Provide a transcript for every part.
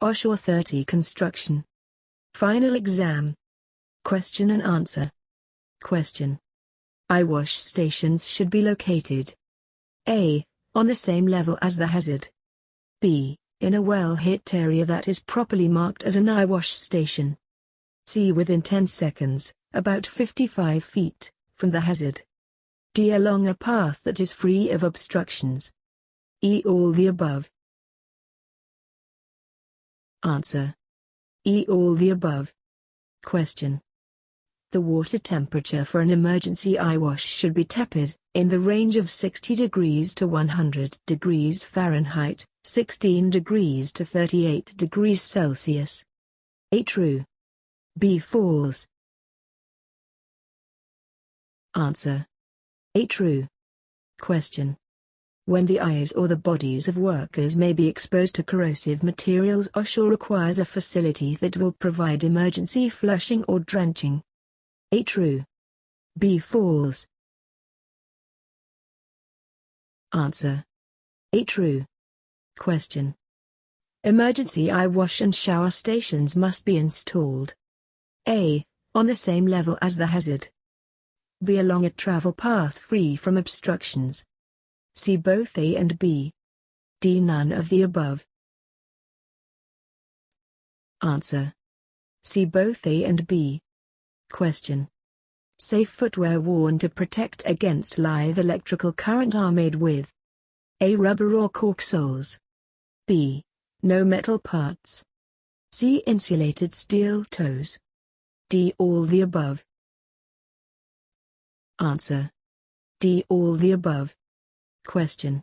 OSHA 30 Construction. Final exam. Question and answer. Question. Eyewash stations should be located A. On the same level as the hazard. B. In a well-hit area that is properly marked as an eyewash station. C. Within 10 seconds, about 55 feet, from the hazard. D. Along a path that is free of obstructions. E. All the above. Answer. E. All the above. Question. The water temperature for an emergency eyewash should be tepid, in the range of 60 degrees to 100 degrees Fahrenheit, 16 degrees to 38 degrees Celsius. A. True. B. False. Answer. A. True. Question. When the eyes or the bodies of workers may be exposed to corrosive materials, OSHA requires a facility that will provide emergency flushing or drenching. A. True. B. False. Answer. A. True. Question. Emergency eyewash and shower stations must be installed A. On the same level as the hazard. B. Along a travel path free from obstructions. C. Both A and B. D. None of the above. Answer. C. Both A and B. Question. Safe footwear worn to protect against live electrical current are made with A. Rubber or cork soles. B. No metal parts. C. Insulated steel toes. D. All the above. Answer. D. All the above. Question.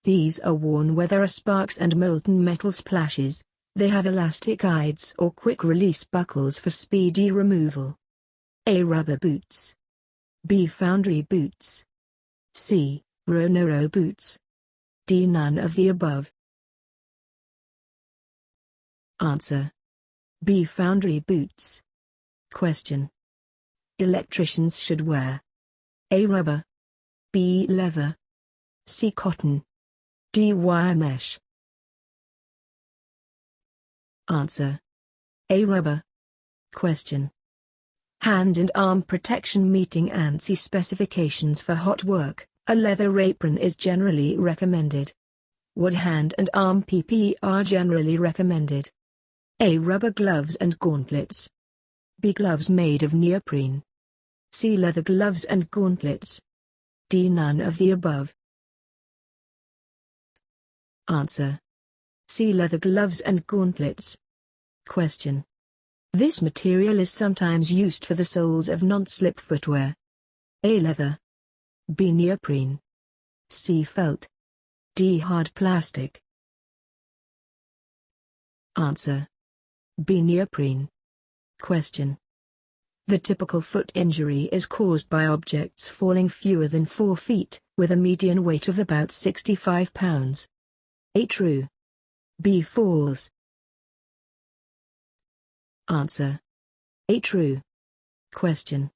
These are worn where there are sparks and molten metal splashes. They have elastic guides or quick-release buckles for speedy removal. A. Rubber boots. B. Foundry boots. C. Ronoro boots. D. None of the above. Answer. B. Foundry boots. Question. Electricians should wear A. Rubber. B. Leather. C. Cotton. D. Wire mesh. Answer. A. Rubber. Question. Hand and arm protection meeting ANSI specifications for hot work, a leather apron is generally recommended. What hand and arm PPE are generally recommended? A. Rubber gloves and gauntlets. B. Gloves made of neoprene. C. Leather gloves and gauntlets. D. None of the above. Answer. C. Leather gloves and gauntlets. Question. This material is sometimes used for the soles of non-slip footwear. A. Leather. B. Neoprene. C. Felt. D. Hard plastic. Answer. B. Neoprene. Question. The typical foot injury is caused by objects falling fewer than 4 feet, with a median weight of about 65 pounds. A. True. B. False. Answer. A. True. Question.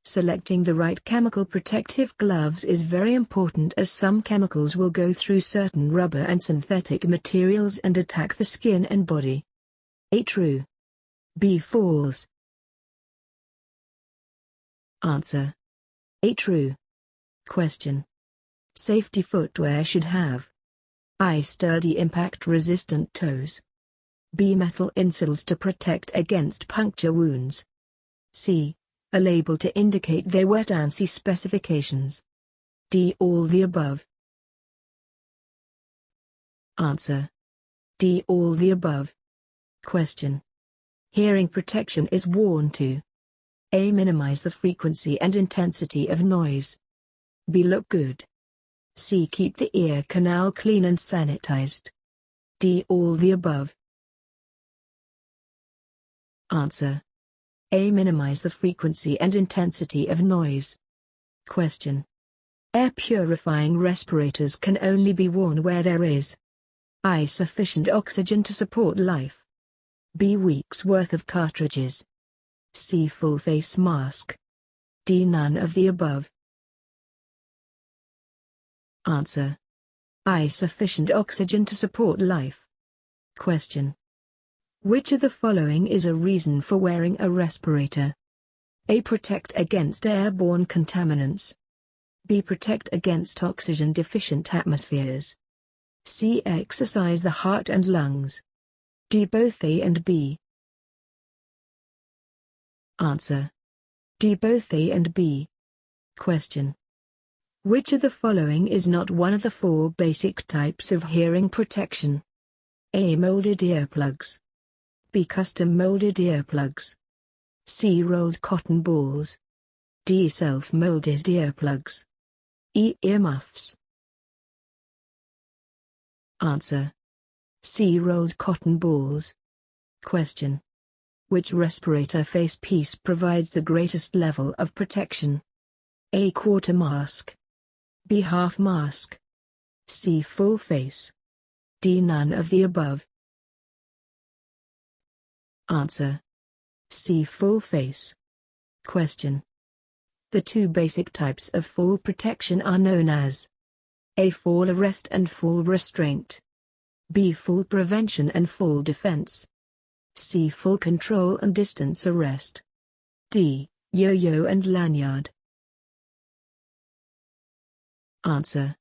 Selecting the right chemical protective gloves is very important, as some chemicals will go through certain rubber and synthetic materials and attack the skin and body. A. True. B. False. Answer. A. True. Question. Safety footwear should have A. Sturdy impact-resistant toes. B. Metal insoles to protect against puncture wounds. C. A label to indicate their wet ANSI specifications. D. All the above. Answer. D. All the above. Question. Hearing protection is worn to A. Minimize the frequency and intensity of noise. B. Look good. C. Keep the ear canal clean and sanitized. D. All the above. Answer. A. Minimize the frequency and intensity of noise. Question. Air purifying respirators can only be worn where there is A. Sufficient oxygen to support life. B. Weeks worth of cartridges. C. Full face mask. D. None of the above. Answer. A. Sufficient oxygen to support life. Question. Which of the following is a reason for wearing a respirator? A. Protect against airborne contaminants. B. Protect against oxygen-deficient atmospheres. C. Exercise the heart and lungs. D. Both A and B. Answer. D. Both A and B. Question. Which of the following is not one of the four basic types of hearing protection? A. Molded earplugs. B. Custom molded earplugs. C. Rolled cotton balls. D. Self-molded earplugs. E. Earmuffs. Answer. C. Rolled cotton balls. Question. Which respirator face piece provides the greatest level of protection? A. Quarter mask. B. Half mask. C. Full face. D. None of the above. Answer. C. Full face. Question. The two basic types of fall protection are known as A. Fall arrest and fall restraint. B. Fall prevention and fall defense. C. Full control and distance arrest. D. Yo-yo and lanyard. Answer.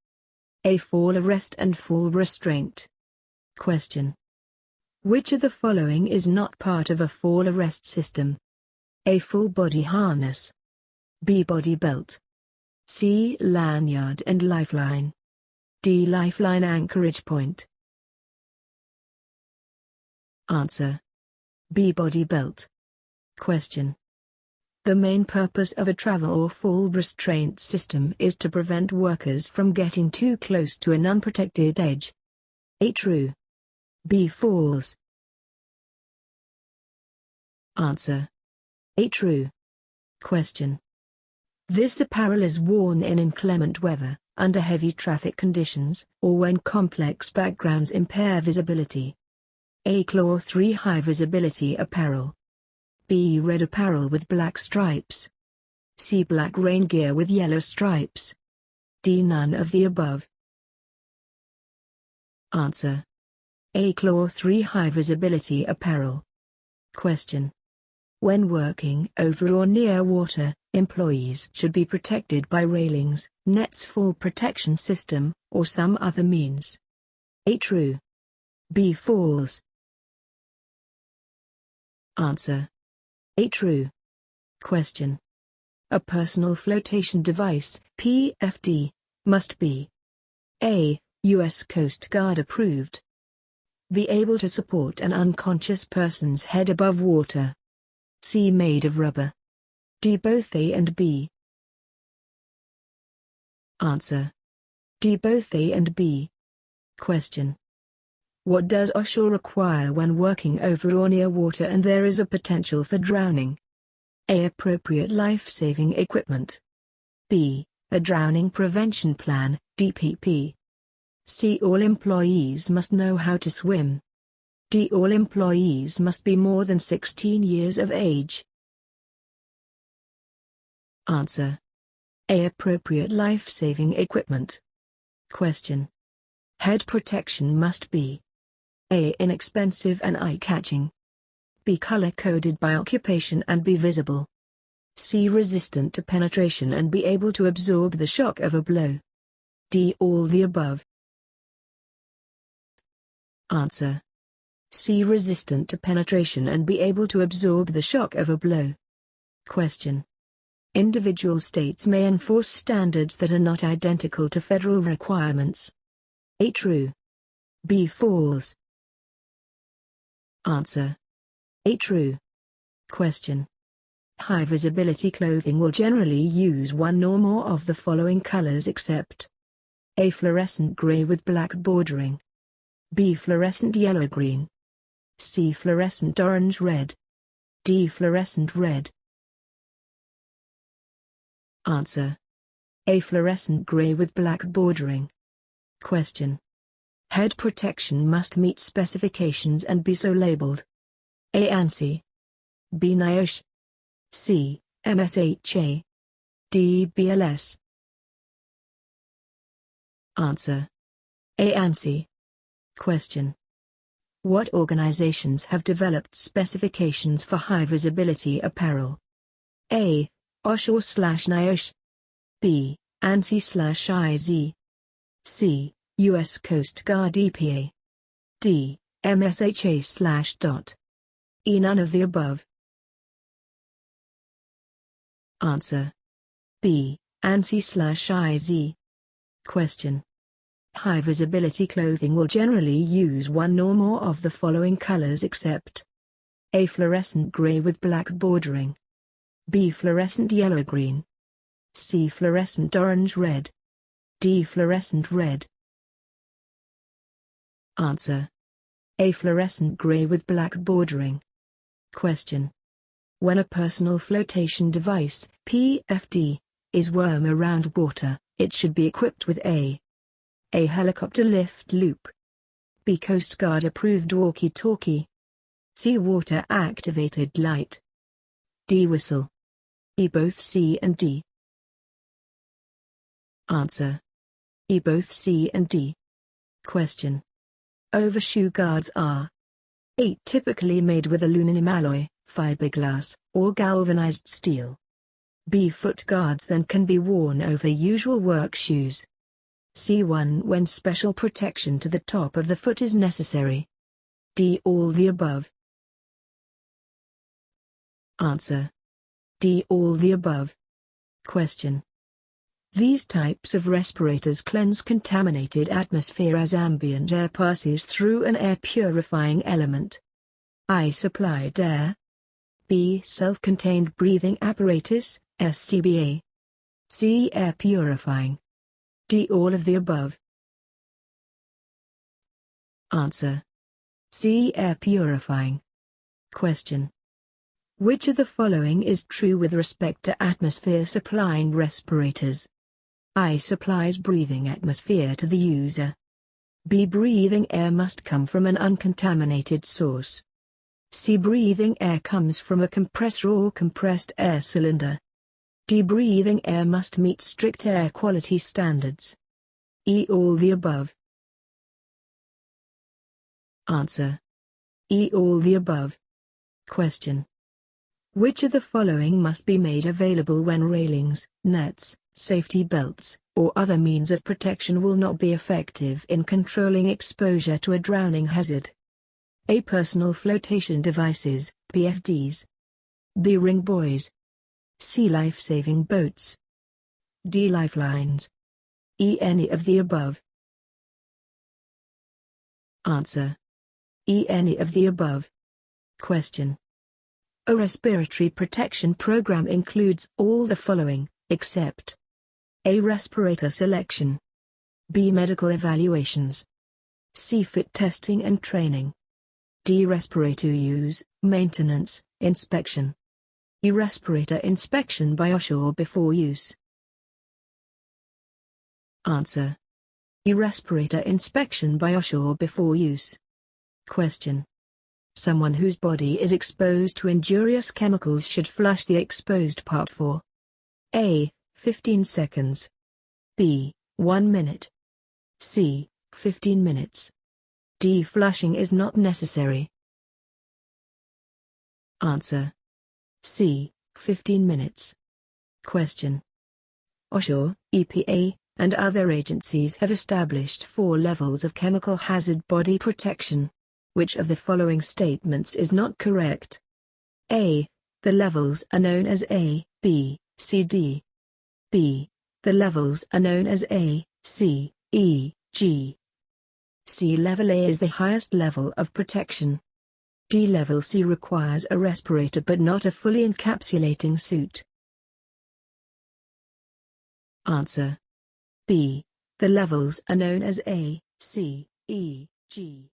A. Fall arrest and fall restraint. Question. Which of the following is not part of a fall arrest system? A. Full body harness. B. Body belt. C. Lanyard and lifeline. D. Lifeline anchorage point. Answer. B. Body belt. Question. The main purpose of a travel or fall restraint system is to prevent workers from getting too close to an unprotected edge. A. True. B. False. Answer. A. True. Question. This apparel is worn in inclement weather, under heavy traffic conditions, or when complex backgrounds impair visibility. A. Claw 3 high visibility apparel. B. Red apparel with black stripes. C. Black rain gear with yellow stripes. D. None of the above. Answer. A. Claw 3 high visibility apparel. Question. When working over or near water, employees should be protected by railings, nets, fall protection system, or some other means. A. True. B. False. Answer. A. True. Question. A personal flotation device, PFD, must be A. U.S. Coast Guard approved. Be able to support an unconscious person's head above water. C. Made of rubber. D. Both A and B. Answer. D. Both A and B. Question. What does OSHA require when working over or near water and there is a potential for drowning? A. Appropriate life-saving equipment. B. A drowning prevention plan, DPP. C. All employees must know how to swim. D. All employees must be more than 16 years of age. Answer. A. Appropriate life-saving equipment. Question. Head protection must be A. Inexpensive and eye-catching. B. Color-coded by occupation and be visible. C. Resistant to penetration and be able to absorb the shock of a blow. D. All the above. Answer. C. Resistant to penetration and be able to absorb the shock of a blow. Question. Individual states may enforce standards that are not identical to federal requirements. A. True. B. False. Answer. A. True. Question. High visibility clothing will generally use one or more of the following colors except A. Fluorescent gray with black bordering. B. Fluorescent yellow-green. C. Fluorescent orange-red. D. Fluorescent red. Answer. A. Fluorescent gray with black bordering. Question. Head protection must meet specifications and be so labeled. A. ANSI. B. OSHA. C. MSHA. D. BLS. Answer. A. ANSI. Question. What organizations have developed specifications for high visibility apparel? A. OSHA/NIOSH. B. ANSI/IZ. C. U.S. Coast Guard EPA. D. MSHA/DOT. E. None of the above. Answer. B. ANSI/IZ. Question. High visibility clothing will generally use one or more of the following colors except A. Fluorescent gray with black bordering. B. Fluorescent yellow-green. C. Fluorescent orange-red. D. Fluorescent red. Answer. A. Fluorescent gray with black bordering. Question. When a personal flotation device, PFD, is worn around water, it should be equipped with A. Helicopter lift loop. B. Coast Guard approved walkie-talkie. C. Water activated light. D. Whistle. E. Both C and D. Answer. E. Both C and D. Question. Overshoe guards are A. Typically made with aluminum alloy, fiberglass, or galvanized steel. B. Foot guards then can be worn over usual work shoes. C1 when special protection to the top of the foot is necessary. D. All the above. Answer. D. All the above. Question. These types of respirators cleanse contaminated atmosphere as ambient air passes through an air purifying element. I. Supplied air. B. Self-contained breathing apparatus, SCBA. C. Air purifying. D. All of the above. Answer. C. Air purifying. Question. Which of the following is true with respect to atmosphere supplying respirators? I. Supplies breathing atmosphere to the user. B. Breathing air must come from an uncontaminated source. C. Breathing air comes from a compressor or compressed air cylinder. D. Breathing air must meet strict air quality standards. E. All the above. Answer. E. All the above. Question. Which of the following must be made available when railings, nets, safety belts, or other means of protection will not be effective in controlling exposure to a drowning hazard? A. Personal flotation devices, PFDs. B. Ring buoys. C. Life-saving boats. D. Lifelines. E. Any of the above. Answer. E. Any of the above. Question. A respiratory protection program includes all the following, except A. Respirator selection. B. Medical evaluations. C. Fit testing and training. D. Respirator use, maintenance, inspection. E. Respirator inspection by OSHA or before use. Answer. E. Respirator inspection by OSHA or before use. Question. Someone whose body is exposed to injurious chemicals should flush the exposed part for A. 15 seconds. B. 1 minute. C. 15 minutes. D. Flushing is not necessary. Answer. C. 15 minutes. Question. OSHA, EPA, and other agencies have established 4 levels of chemical hazard body protection. Which of the following statements is not correct? A. The levels are known as A, B, C, D. B. The levels are known as A, C, E, G. C. Level A is the highest level of protection. D. Level C requires a respirator but not a fully encapsulating suit. Answer. B. The levels are known as A, C, E, G.